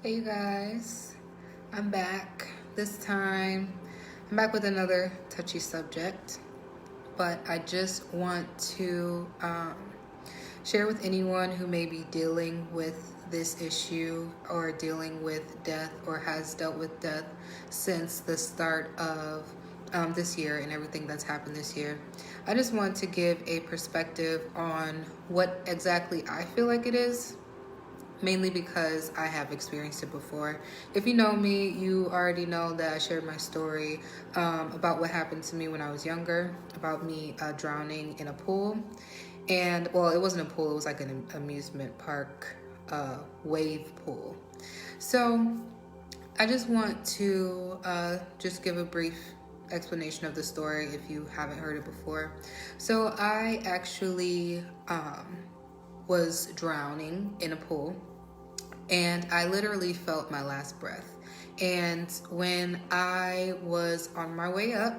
Hey you guys, I'm back. This time, I'm back with another touchy subject, but I just want to share with anyone who may be dealing with this issue or dealing with death or has dealt with death since the start of this year and everything that's happened this year. I just want to give a perspective on what exactly I feel like it is, mainly because I have experienced it before. If you know me, you already know that I shared my story about what happened to me when I was younger, about me drowning in a pool. And, well, it wasn't a pool, it was like an amusement park wave pool. So I just want to just give a brief explanation of the story if you haven't heard it before. So I actually was drowning in a pool, and I literally felt my last breath. And when I was on my way up,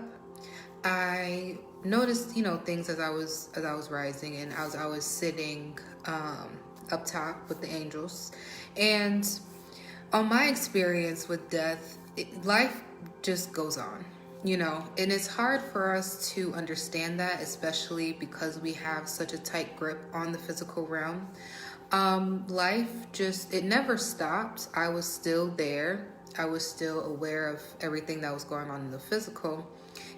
I noticed, things as I was rising, and as I was sitting up top with the angels. And on my experience with death, life just goes on, and it's hard for us to understand that, especially because we have such a tight grip on the physical realm. Life just, it never stopped. I was still there. I was still aware of everything that was going on in the physical.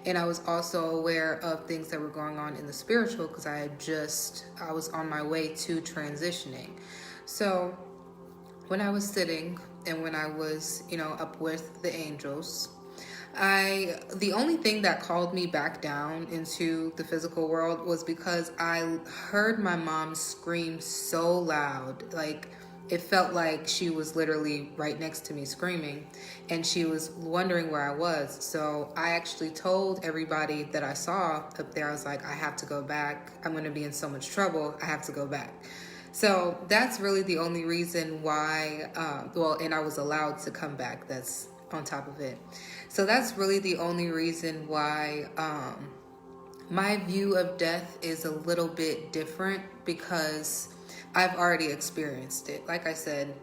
And I was also aware of things that were going on in the spiritual because I was on my way to transitioning. So when I was sitting and when I was, up with the angels, the only thing that called me back down into the physical world was because I heard my mom scream so loud. Like, it felt like she was literally right next to me screaming, and she was wondering where I was. So I actually told everybody that I saw up there, I was like, I have to go back. I'm going to be in so much trouble. I have to go back. So that's really the only reason why, and I was allowed to come back. That's on top of it. So that's really the only reason why my view of death is a little bit different, because I've already experienced it. Like I said,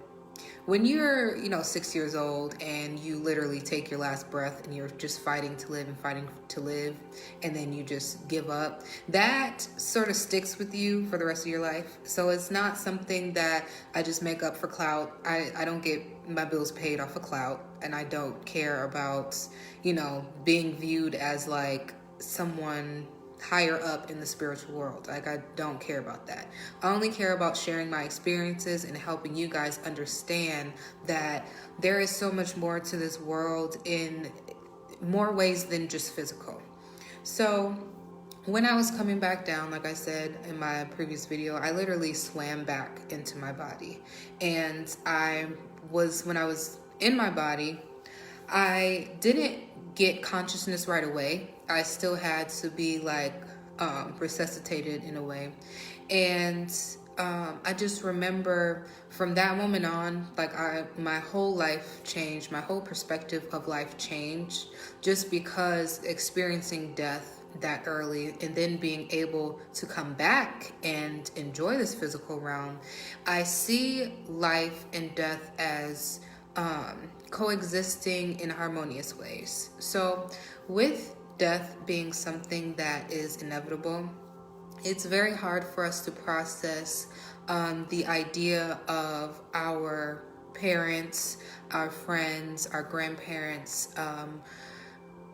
when you're, 6 years old and you literally take your last breath and you're just fighting to live and fighting to live, and then you just give up, that sort of sticks with you for the rest of your life. So it's not something that I just make up for clout. I don't get my bills paid off of clout, and I don't care about, being viewed as like someone higher up in the spiritual world. Like, I don't care about that. I only care about sharing my experiences and helping you guys understand that there is so much more to this world in more ways than just physical. So when I was coming back down, like I said in my previous video, I literally swam back into my body. And when I was in my body, I didn't get consciousness right away. I still had to be like resuscitated in a way. And I just remember from that moment on, like my whole life changed, my whole perspective of life changed, just because experiencing death that early and then being able to come back and enjoy this physical realm. I see life and death as coexisting in harmonious ways. So with death being something that is inevitable, it's very hard for us to process the idea of our parents, our friends, our grandparents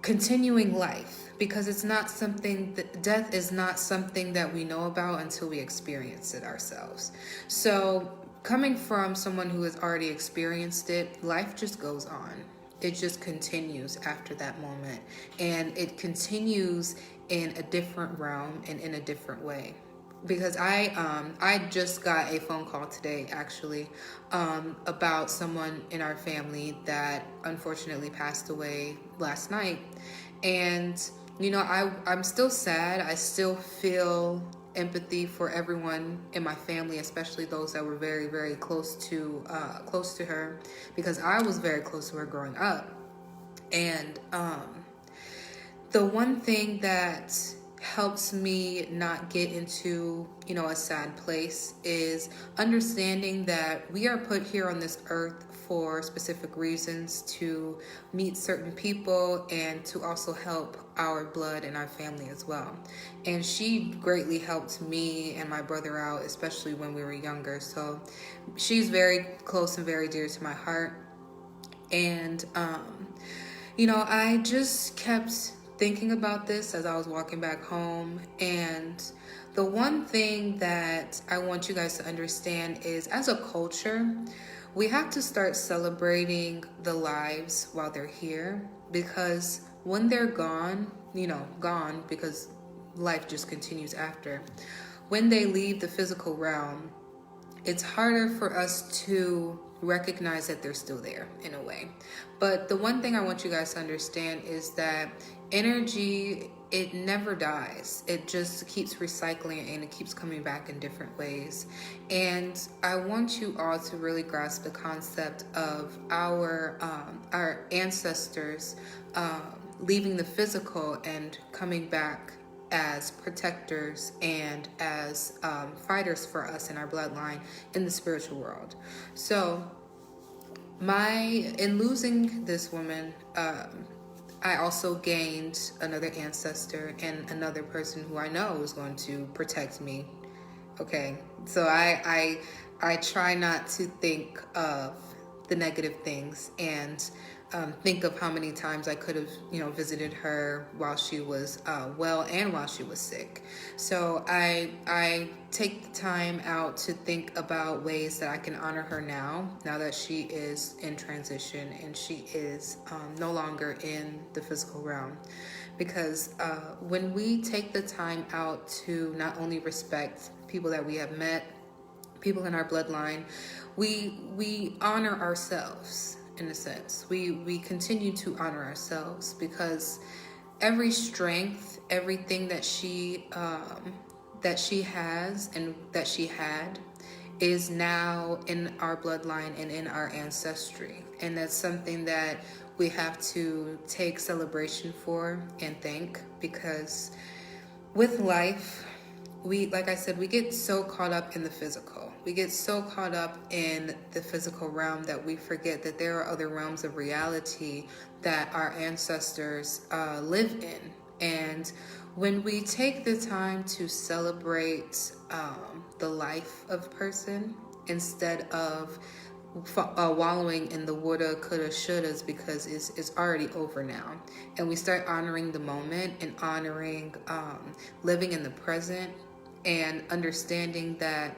continuing life, because it's not something that, death is not something that we know about until we experience it ourselves. So coming from someone who has already experienced it, life just goes on. It just continues after that moment, and it continues in a different realm and in a different way. Because I just got a phone call today, actually, about someone in our family that unfortunately passed away last night. And I'm still sad. I still feel empathy for everyone in my family, especially those that were very, very close to her, because I was very close to her growing up. And the one thing that helps me not get into, a sad place is understanding that we are put here on this earth for specific reasons, to meet certain people, and to also help our blood and our family as well. And she greatly helped me and my brother out, especially when we were younger. So she's very close and very dear to my heart. And, I just kept thinking about this as I was walking back home. And the one thing that I want you guys to understand is, as a culture, we have to start celebrating the lives while they're here, because when they're gone, gone because life just continues after. When they leave the physical realm, it's harder for us to recognize that they're still there in a way. But the one thing I want you guys to understand is that energy, it never dies. It just keeps recycling and it keeps coming back in different ways. And I want you all to really grasp the concept of our ancestors leaving the physical and coming back as protectors and as fighters for us in our bloodline in the spiritual world. So in losing this woman, I also gained another ancestor and another person who I know is going to protect me. Okay, so I try not to think of the negative things, and think of how many times I could have, visited her while she was well and while she was sick. So I take the time out to think about ways that I can honor her now that she is in transition and she is no longer in the physical realm. Because when we take the time out to not only respect people that we have met, people in our bloodline, we honor ourselves. In a sense, we continue to honor ourselves, because every strength, everything that she has and that she had is now in our bloodline and in our ancestry. And that's something that we have to take celebration for and thank, because with life, like I said, we get so caught up in the physical. We get so caught up in the physical realm that we forget that there are other realms of reality that our ancestors live in. And when we take the time to celebrate the life of a person, instead of wallowing in the woulda, coulda, shouldas, because it's already over now, and we start honoring the moment and honoring living in the present, and understanding that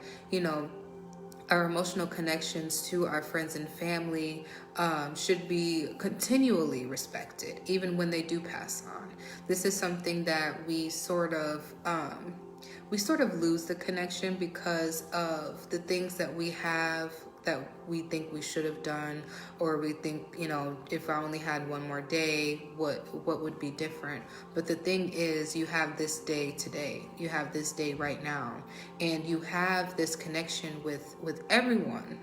our emotional connections to our friends and family should be continually respected, even when they do pass on. This is something that we sort of lose the connection because of the things that we have that we think we should have done, or we think, if I only had one more day, what would be different? But the thing is, you have this day today, you have this day right now, and you have this connection with everyone.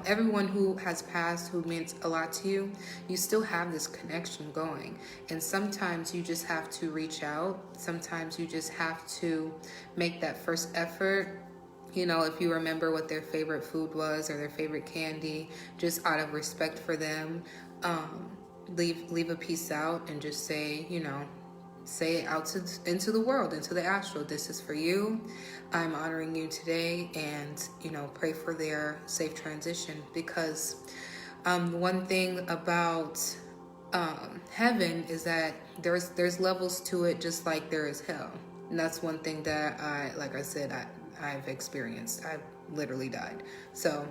Everyone who has passed, who meant a lot to you, you still have this connection going. And sometimes you just have to reach out. Sometimes you just have to make that first effort. If you remember what their favorite food was or their favorite candy, just out of respect for them, leave a piece out and just say it out into the world, into the astral. This is for you. I'm honoring you today, and pray for their safe transition. Because one thing about heaven is that there's levels to it, just like there is hell. And that's one thing that I've experienced. I've literally died. So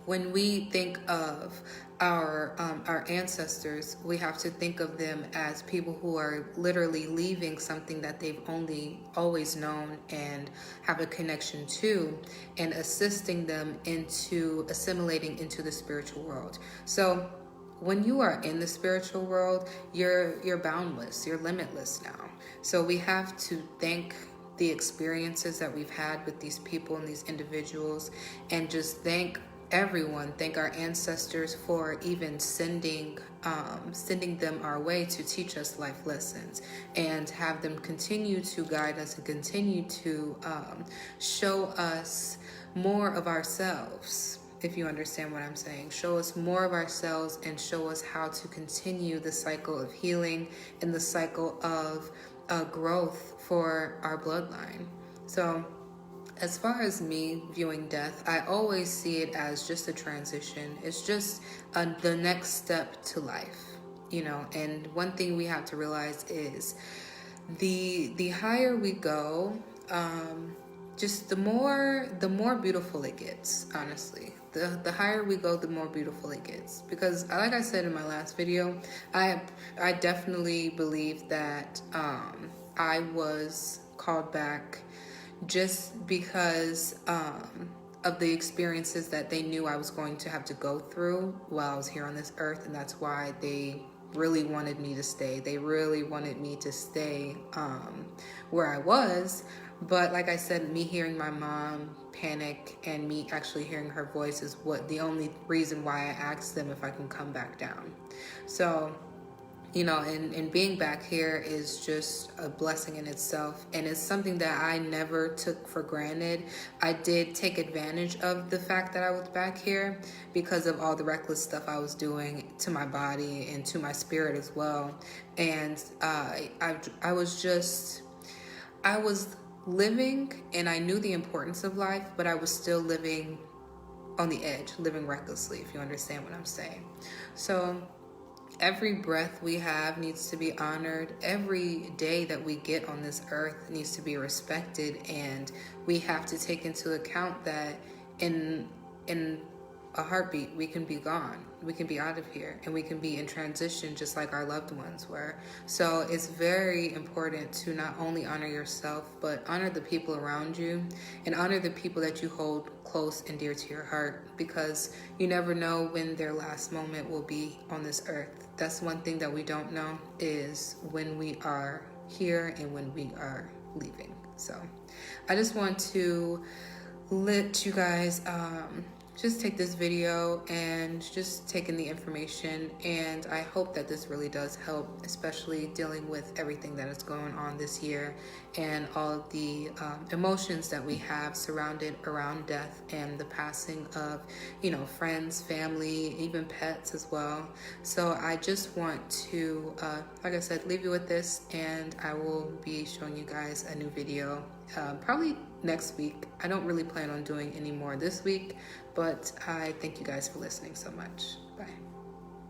when we think of our ancestors, we have to think of them as people who are literally leaving something that they've only always known and have a connection to, and assisting them into assimilating into the spiritual world. So when you are in the spiritual world, you're boundless, you're limitless now. So we have to thank the experiences that we've had with these people and these individuals, and just thank everyone, thank our ancestors for even sending them our way to teach us life lessons, and have them continue to guide us and continue to show us more of ourselves. if you understand what I'm saying. Show us more of ourselves and show us how to continue the cycle of healing and the cycle of growth for our bloodline. So as far as me viewing death, I always see it as just a transition. It's just the next step to life, you know. And one thing we have to realize is the higher we go, just the more beautiful it gets. Honestly, the higher we go, the more beautiful it gets. Because, like I said in my last video, I definitely believe that I was called back just because of the experiences that they knew I was going to have to go through while I was here on this earth, and that's why they really wanted me to stay. They really wanted me to stay where I was. But like I said, me hearing my mom panic and me actually hearing her voice is what the only reason why I asked them if I can come back down. So, you know, and being back here is just a blessing in itself, and it's something that I never took for granted. I did take advantage of the fact that I was back here because of all the reckless stuff I was doing to my body and to my spirit as well. And I was living, and I knew the importance of life, but I was still living on the edge, living recklessly, if you understand what I'm saying. So every breath we have needs to be honored. Every day that we get on this earth needs to be respected, and we have to take into account that in a heartbeat we can be gone. We can be out of here, and we can be in transition just like our loved ones were. So it's very important to not only honor yourself, but honor the people around you and honor the people that you hold close and dear to your heart, because you never know when their last moment will be on this earth. That's one thing that we don't know, is when we are here and when we are leaving. So I just want to let you guys just take this video and just take in the information, and I hope that this really does help, especially dealing with everything that is going on this year and all of the emotions that we have surrounded around death and the passing of, you know, friends, family, even pets as well. So I just want to, like I said, leave you with this, and I will be showing you guys a new video probably next week. I don't really plan on doing any more this week, but I thank you guys for listening so much.